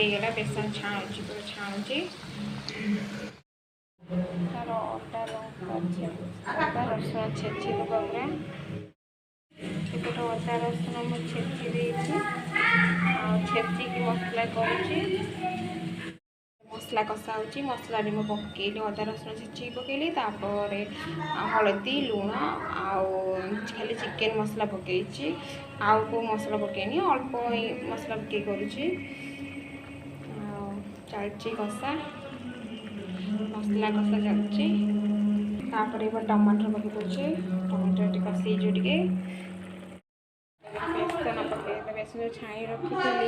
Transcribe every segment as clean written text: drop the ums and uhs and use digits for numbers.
ହେଇଗଲା ବେସନ ଛାଣୁଛି ଛାଣୁଛି ତାର ଅଦା ରସୁଣ ଛେଚି ଦେବା ପୁରା ଏପଟେ ଅଦା ରସୁଣ ମୁଁ ଛେଚି ଦେଇଛି ଆଉ ଛେଚିକି ମସଲା କରୁଛି ମସଲା କଷା ହେଉଛି ମସଲାରେ ମୁଁ ପକେଇଲି ଅଦା ରସୁଣ ଛେଚିକି ପକେଇଲି ତାପରେ ହଳଦୀ ଲୁଣ ଆଉ ଖାଲି ଚିକେନ୍ ମସଲା ପକେଇଛି ଆଉ କେଉଁ ମସଲା ପକେଇନି ଅଳ୍ପ ମସଲା ପକେଇ କରୁଛି ଆଉ ଚାଲିଛି କଷା ମସଲା କଷା ଚାଲିଛି ତାପରେ ଏବେ ଟମାଟର ପକେଇ ଦେଉଛି ଟମାଟର ଟିକେ କଷି ହେଇଯିବ ଟିକେ ବେସନ ପକେଇଦେବା ବେସନ ଛାଣି ରଖିଥିଲି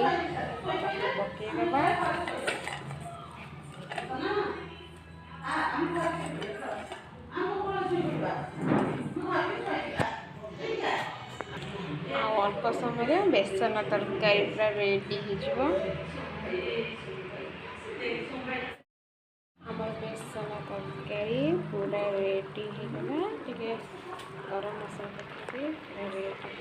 ତାକୁ ପକେଇଦେବା ଆଉ ଅଳ୍ପ ସମୟରେ ବେସନ ତରକାରୀ ପୁରା ରେଡ଼ି ହେଇଯିବ ଆମର ବେସନ ତରକାରୀ ପୁରା ରେଡ଼ି ହେଇଗଲା ଟିକେ ଗରମ ମସଲା ପକେଇକି ରେଡ଼ି